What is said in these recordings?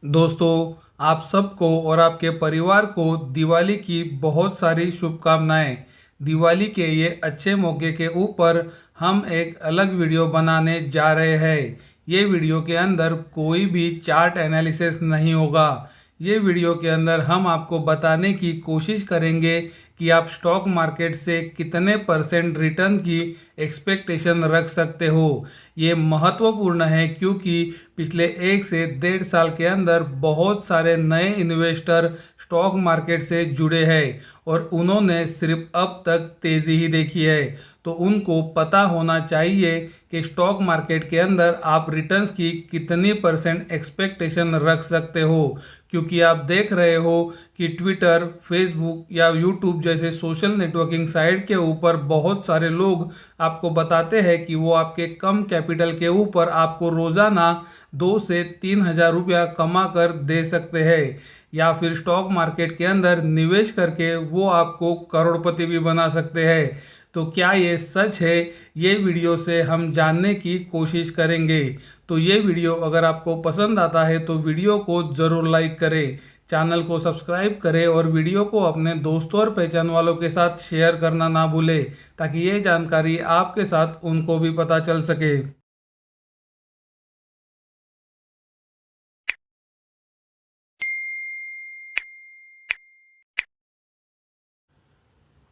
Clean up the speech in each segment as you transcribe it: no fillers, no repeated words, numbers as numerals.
दोस्तों, आप सबको और आपके परिवार को दिवाली की बहुत सारी शुभकामनाएं। दिवाली के ये अच्छे मौके के ऊपर हम एक अलग वीडियो बनाने जा रहे हैं। ये वीडियो के अंदर कोई भी चार्ट एनालिसिस नहीं होगा। ये वीडियो के अंदर हम आपको बताने की कोशिश करेंगे कि आप स्टॉक मार्केट से कितने परसेंट रिटर्न की एक्सपेक्टेशन रख सकते हो। ये महत्वपूर्ण है क्योंकि पिछले 1 से 1.5 साल के अंदर बहुत सारे नए इन्वेस्टर स्टॉक मार्केट से जुड़े हैं और उन्होंने सिर्फ अब तक तेज़ी ही देखी है। तो उनको पता होना चाहिए कि स्टॉक मार्केट के अंदर आप रिटर्न्स की कितनी परसेंट एक्सपेक्टेशन रख सकते हो, क्योंकि आप देख रहे हो कि ट्विटर, फेसबुक या यूट्यूब जैसे सोशल नेटवर्किंग साइट के ऊपर बहुत सारे लोग आपको बताते हैं कि वो आपके कम कैपिटल के ऊपर आपको रोज़ाना 2 से 3 हज़ार रुपया कमा कर दे सकते हैं, या फिर स्टॉक मार्केट के अंदर निवेश करके वो आपको करोड़पति भी बना सकते हैं। तो क्या ये सच है? ये वीडियो से हम जानने की कोशिश करेंगे। तो ये वीडियो अगर आपको पसंद आता है तो वीडियो को ज़रूर लाइक करें, चैनल को सब्सक्राइब करें और वीडियो को अपने दोस्तों और पहचान वालों के साथ शेयर करना ना भूलें, ताकि ये जानकारी आपके साथ उनको भी पता चल सके।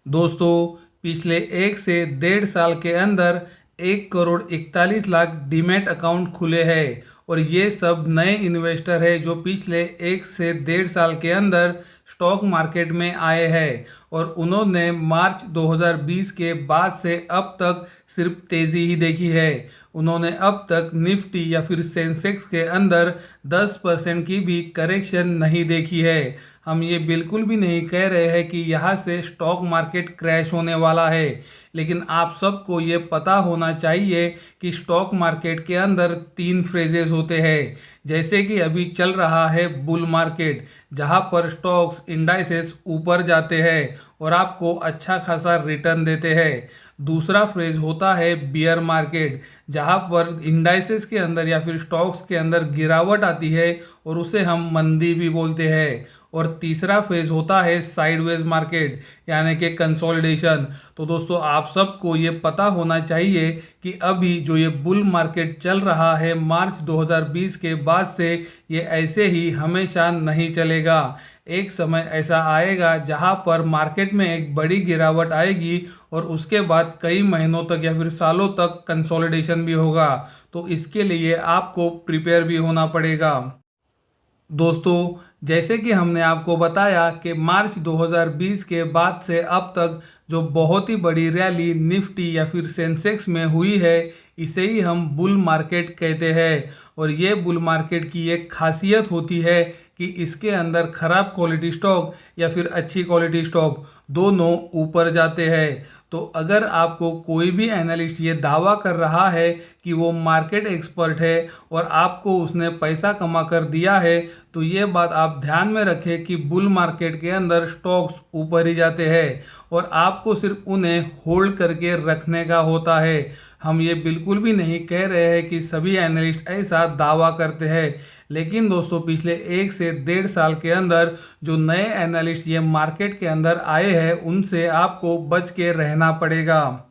दोस्तों, पिछले 1 से 1.5 साल के अंदर 1 करोड़ 41 लाख डीमैट अकाउंट खुले हैं और ये सब नए इन्वेस्टर हैं जो पिछले 1 से 1.5 साल के अंदर स्टॉक मार्केट में आए हैं और उन्होंने मार्च 2020 के बाद से अब तक सिर्फ तेज़ी ही देखी है। उन्होंने अब तक निफ्टी या फिर सेंसेक्स के अंदर 10% की भी करेक्शन नहीं देखी है। हम ये बिल्कुल भी नहीं कह रहे हैं कि यहाँ से स्टॉक मार्केट क्रैश होने वाला है, लेकिन आप सबको ये पता होना चाहिए कि स्टॉक मार्केट के अंदर 3 फेजेस होते हैं। जैसे कि अभी चल रहा है बुल मार्केट, जहाँ पर स्टॉक्स इंडाइसेस ऊपर जाते हैं और आपको अच्छा खासा रिटर्न देते हैं। दूसरा फेज होता है बियर मार्केट, जहाँ पर इंडाइसेस के अंदर या फिर स्टॉक्स के अंदर गिरावट आती है और उसे हम मंदी भी बोलते हैं। और तीसरा फेज होता है साइडवेज मार्केट, यानी कि कंसोलिडेशन। तो दोस्तों, आप सबको ये पता होना चाहिए कि अभी जो ये बुल मार्केट चल रहा है मार्च 2020 के बाद से, ये ऐसे ही हमेशा नहीं चलेगा। एक समय ऐसा आएगा जहां पर मार्केट में एक बड़ी गिरावट आएगी और उसके बाद कई महीनों तक या फिर सालों तक कंसोलिडेशन भी होगा। तो इसके लिए आपको प्रिपेयर भी होना पड़ेगा। दोस्तों, जैसे कि हमने आपको बताया कि मार्च 2020 के बाद से अब तक जो बहुत ही बड़ी रैली निफ्टी या फिर सेंसेक्स में हुई है, इसे ही हम बुल मार्केट कहते हैं। और ये बुल मार्केट की एक खासियत होती है कि इसके अंदर ख़राब क्वालिटी स्टॉक या फिर अच्छी क्वालिटी स्टॉक दोनों ऊपर जाते हैं। तो अगर आपको कोई भी एनालिस्ट ये दावा कर रहा है कि वो मार्केट एक्सपर्ट है और आपको उसने पैसा कमा कर दिया है, तो ये बात आप ध्यान में रखें कि बुल मार्केट के अंदर स्टॉक्स ऊपर ही जाते हैं और आपको सिर्फ उन्हें होल्ड करके रखने का होता है। हम ये बिल्कुल भी नहीं कह रहे हैं कि सभी एनालिस्ट ऐसा दावा करते हैं, लेकिन दोस्तों पिछले 1 से 1.5 साल के अंदर जो नए एनालिस्ट ये मार्केट के अंदर आए हैं, उनसे आपको बच के रहना पड़ेगा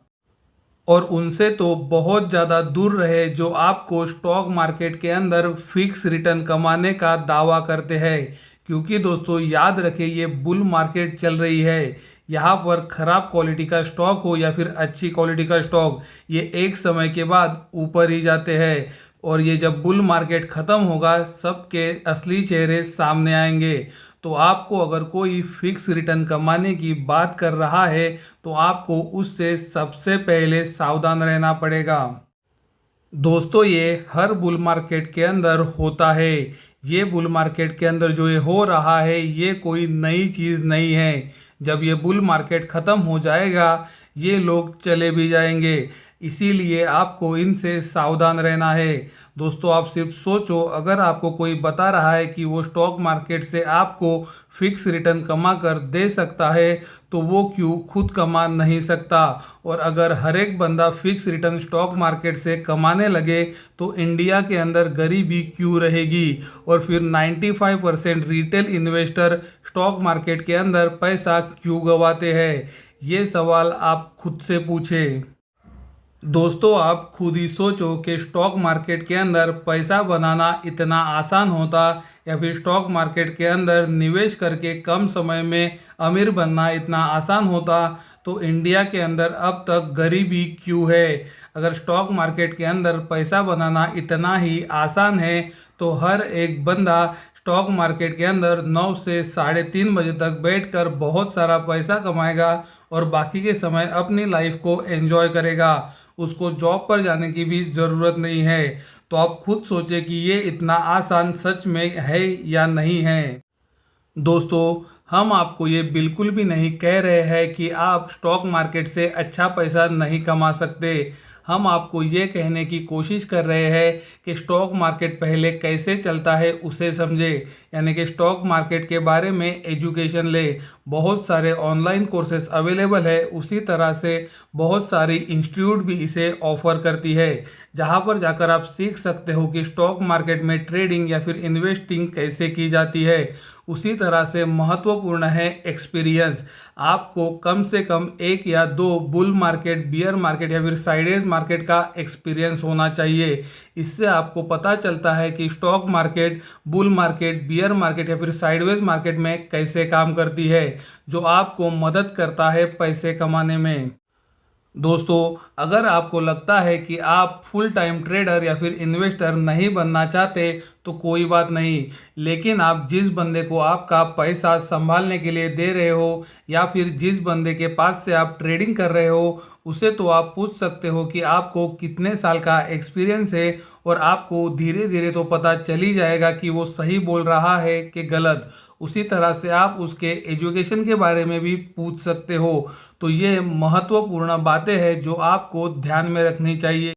और उनसे तो बहुत ज़्यादा दूर रहे जो आपको स्टॉक मार्केट के अंदर फिक्स रिटर्न कमाने का दावा करते हैं। क्योंकि दोस्तों याद रखें, ये बुल मार्केट चल रही है, यहाँ पर ख़राब क्वालिटी का स्टॉक हो या फिर अच्छी क्वालिटी का स्टॉक, ये एक समय के बाद ऊपर ही जाते हैं और ये जब बुल मार्केट ख़त्म होगा सबके असली चेहरे सामने आएंगे। तो आपको अगर कोई फिक्स रिटर्न कमाने की बात कर रहा है तो आपको उससे सबसे पहले सावधान रहना पड़ेगा। दोस्तों, ये हर बुल मार्केट के अंदर होता है। ये बुल मार्केट के अंदर जो ये हो रहा है, ये कोई नई चीज़ नहीं है। जब ये बुल मार्केट ख़त्म हो जाएगा, ये लोग चले भी जाएंगे। इसीलिए आपको इनसे सावधान रहना है। दोस्तों, आप सिर्फ सोचो, अगर आपको कोई बता रहा है कि वो स्टॉक मार्केट से आपको फिक्स रिटर्न कमा कर दे सकता है, तो वो क्यों खुद कमा नहीं सकता? और अगर हर एक बंदा फिक्स रिटर्न स्टॉक मार्केट से कमाने लगे तो इंडिया के अंदर गरीबी क्यों रहेगी? और फिर 95% रिटेल इन्वेस्टर स्टॉक मार्केट के अंदर पैसा क्यों गंवाते हैं? ये सवाल आप खुद से पूछें। दोस्तों, आप खुद ही सोचो कि स्टॉक मार्केट के अंदर पैसा बनाना इतना आसान होता या फिर स्टॉक मार्केट के अंदर निवेश करके कम समय में अमीर बनना इतना आसान होता, तो इंडिया के अंदर अब तक गरीबी क्यों है? अगर स्टॉक मार्केट के अंदर पैसा बनाना इतना ही आसान है तो हर एक बंदा स्टॉक मार्केट के अंदर 9 से 3:30 बजे तक बैठकर बहुत सारा पैसा कमाएगा और बाकी के समय अपनी लाइफ को एंजॉय करेगा। उसको जॉब पर जाने की भी ज़रूरत नहीं है। तो आप खुद सोचें कि ये इतना आसान सच में है या नहीं है। दोस्तों, हम आपको ये बिल्कुल भी नहीं कह रहे हैं कि आप स्टॉक मार्केट से अच्छा पैसा नहीं कमा सकते। हम आपको ये कहने की कोशिश कर रहे हैं कि स्टॉक मार्केट पहले कैसे चलता है उसे समझे, यानी कि स्टॉक मार्केट के बारे में एजुकेशन ले। बहुत सारे ऑनलाइन कोर्सेस अवेलेबल है, उसी तरह से बहुत सारी इंस्टीट्यूट भी इसे ऑफर करती है, जहाँ पर जाकर आप सीख सकते हो कि स्टॉक मार्केट में ट्रेडिंग या फिर इन्वेस्टिंग कैसे की जाती है। उसी तरह से महत्वपूर्ण है एक्सपीरियंस। आपको कम से कम 1 या 2 बुल मार्केट, बियर मार्केट या फिर साइडवेज मार्केट का एक्सपीरियंस होना चाहिए। इससे आपको पता चलता है कि stock market bull market, beer market या फिर साइडवेज मार्केट में कैसे काम करती है, जो आपको मदद करता है पैसे कमाने में। दोस्तों, अगर आपको लगता है कि आप फुल टाइम ट्रेडर या फिर इन्वेस्टर नहीं बनना चाहते तो कोई बात नहीं, लेकिन आप जिस बंदे को आपका पैसा संभालने के लिए दे रहे हो या फिर जिस बंदे के पास से आप ट्रेडिंग कर रहे हो उसे तो आप पूछ सकते हो कि आपको कितने साल का एक्सपीरियंस है, और आपको धीरे धीरे तो पता चल ही जाएगा कि वो सही बोल रहा है कि गलत। उसी तरह से आप उसके एजुकेशन के बारे में भी पूछ सकते हो। तो ये महत्वपूर्ण बातें हैं जो आपको ध्यान में रखनी चाहिए।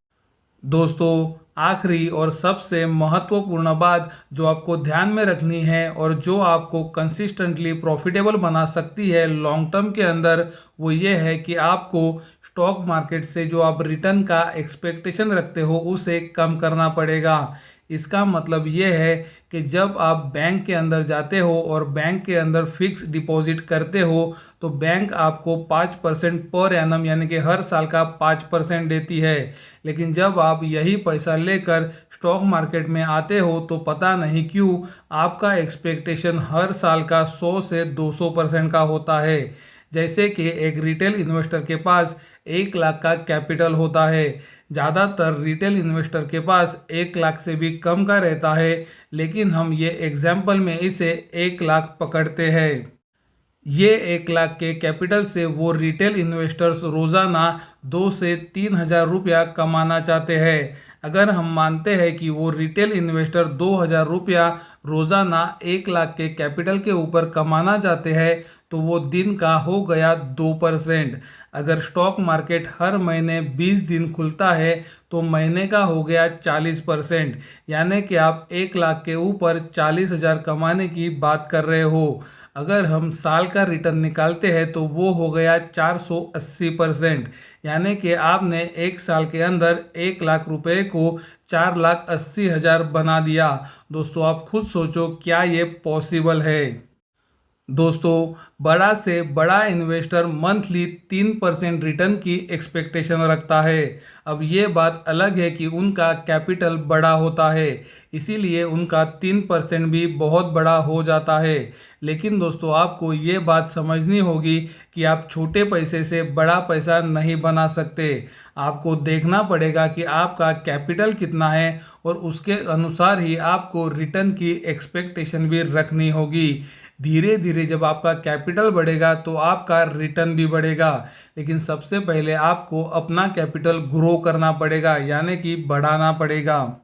दोस्तों, आखिरी और सबसे महत्वपूर्ण बात जो आपको ध्यान में रखनी है और जो आपको कंसिस्टेंटली प्रॉफिटेबल बना सकती है लॉन्ग टर्म के अंदर, वो ये है कि आपको स्टॉक मार्केट से जो आप रिटर्न का एक्सपेक्टेशन रखते हो उसे कम करना पड़ेगा। इसका मतलब ये है कि जब आप बैंक के अंदर जाते हो और बैंक के अंदर फिक्स डिपॉजिट करते हो तो बैंक आपको 5% पर एनम यानी कि हर साल का 5% देती है। लेकिन जब आप यही पैसा लेकर स्टॉक मार्केट में आते हो तो पता नहीं क्यों आपका एक्सपेक्टेशन हर साल का 100 से 200% का होता है। जैसे कि एक रिटेल इन्वेस्टर के पास 1 लाख का कैपिटल होता है। ज़्यादातर रिटेल इन्वेस्टर के पास 1 लाख से भी कम का रहता है, लेकिन हम ये एग्जाम्पल में इसे 1 लाख पकड़ते हैं। ये 1 लाख के कैपिटल से वो रिटेल इन्वेस्टर्स रोज़ाना 2 से 3 हज़ार रुपया कमाना चाहते हैं। अगर हम मानते हैं कि वो रिटेल इन्वेस्टर 2,000 रुपया रोज़ाना 1 लाख के कैपिटल के ऊपर कमाना चाहते हैं तो वो दिन का हो गया 2%। अगर स्टॉक मार्केट हर महीने 20 दिन खुलता है तो महीने का हो गया 40%, यानी कि आप 1 लाख के ऊपर 40,000 कमाने की बात कर रहे हो। अगर हम साल का रिटर्न निकालते हैं तो वो हो गया 480%, यानी कि आपने 1 साल के अंदर 1 लाख रुपए को 4,80,000 बना दिया। दोस्तों, आप खुद सोचो क्या ये पॉसिबल है? दोस्तों, बड़ा से बड़ा इन्वेस्टर मंथली 3% रिटर्न की एक्सपेक्टेशन रखता है। अब ये बात अलग है कि उनका कैपिटल बड़ा होता है, इसीलिए उनका 3% भी बहुत बड़ा हो जाता है। लेकिन दोस्तों, आपको ये बात समझनी होगी कि आप छोटे पैसे से बड़ा पैसा नहीं बना सकते। आपको देखना पड़ेगा कि आपका कैपिटल कितना है और उसके अनुसार ही आपको रिटर्न की एक्सपेक्टेशन भी रखनी होगी। धीरे धीरे जब आपका कैपिटल बढ़ेगा तो आपका रिटर्न भी बढ़ेगा, लेकिन सबसे पहले आपको अपना कैपिटल ग्रो करना पड़ेगा, यानी कि बढ़ाना पड़ेगा।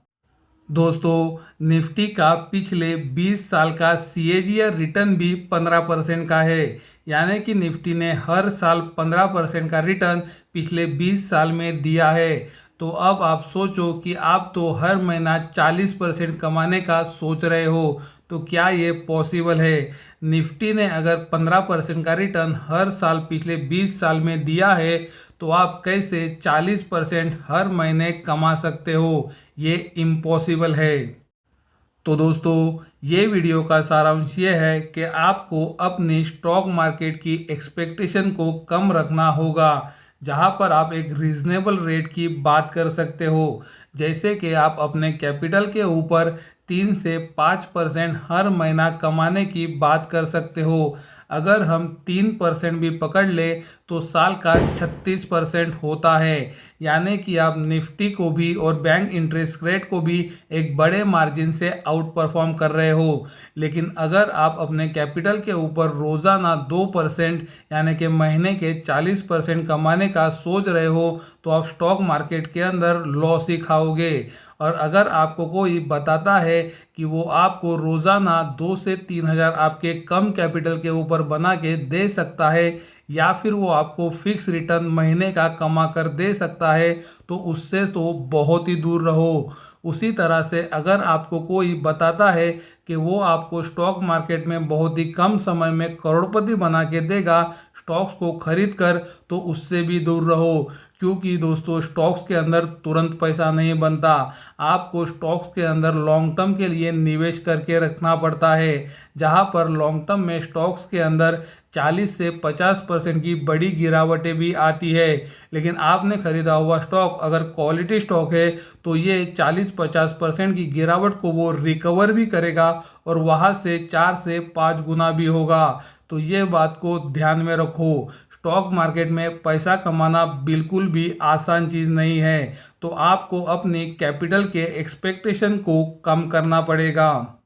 दोस्तों, निफ्टी का पिछले 20 साल का CAGR रिटर्न भी 15% का है, यानी कि निफ्टी ने हर साल 15% का रिटर्न पिछले 20 साल में दिया है। तो अब आप सोचो कि आप तो हर महीना 40% कमाने का सोच रहे हो, तो क्या ये पॉसिबल है? निफ्टी ने अगर 15% का रिटर्न हर साल पिछले 20 साल में दिया है तो आप कैसे 40% हर महीने कमा सकते हो? ये इम्पॉसिबल है। तो दोस्तों, ये वीडियो का सारांश ये है कि आपको अपनी स्टॉक मार्केट की एक्सपेक्टेशन को कम रखना होगा, जहां पर आप एक रीजनेबल रेट की बात कर सकते हो। जैसे कि आप अपने कैपिटल के ऊपर 3 से 5% हर महीना कमाने की बात कर सकते हो। अगर हम 3% भी पकड़ ले तो साल का 36% होता है, यानी कि आप निफ्टी को भी और बैंक इंटरेस्ट रेट को भी एक बड़े मार्जिन से आउट परफॉर्म कर रहे हो। लेकिन अगर आप अपने कैपिटल के ऊपर रोज़ाना 2% यानी कि महीने के 40% कमाने का सोच रहे हो तो आप स्टॉक मार्केट के अंदर लॉस ही खाओगे। और अगर आपको कोई बताता है कि वो आपको रोज़ाना 2 से 3 हज़ार आपके कम कैपिटल के ऊपर बना के दे सकता है, या फिर वो आपको फिक्स रिटर्न महीने का कमा कर दे सकता है, तो उससे तो बहुत ही दूर रहो। उसी तरह से अगर आपको कोई बताता है कि वो आपको स्टॉक मार्केट में बहुत ही कम समय में करोड़पति बना के देगा स्टॉक्स को खरीद कर, तो उससे भी दूर रहो। क्योंकि दोस्तों, स्टॉक्स के अंदर तुरंत पैसा नहीं बनता। आपको स्टॉक्स के अंदर लॉन्ग टर्म के लिए निवेश करके रखना पड़ता है, जहां पर लॉन्ग टर्म में स्टॉक्स के अंदर 40 से 50% की बड़ी गिरावटें भी आती है। लेकिन आपने खरीदा हुआ स्टॉक अगर क्वालिटी स्टॉक है तो ये 40-50% की गिरावट को वो रिकवर भी करेगा और वहाँ से 4 से 5 गुना भी होगा। तो ये बात को ध्यान में रखो। स्टॉक मार्केट में पैसा कमाना बिल्कुल भी आसान चीज़ नहीं है, तो आपको अपनी कैपिटल के एक्सपेक्टेशन को कम करना पड़ेगा।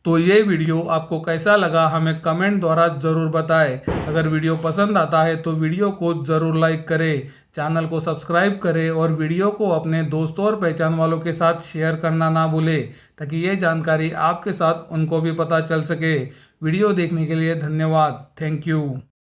तो ये वीडियो आपको कैसा लगा हमें कमेंट द्वारा ज़रूर बताएं। अगर वीडियो पसंद आता है तो वीडियो को ज़रूर लाइक करें, चैनल को सब्सक्राइब करें और वीडियो को अपने दोस्तों और पहचान वालों के साथ शेयर करना ना भूलें, ताकि ये जानकारी आपके साथ उनको भी पता चल सके। वीडियो देखने के लिए धन्यवाद। Thank you.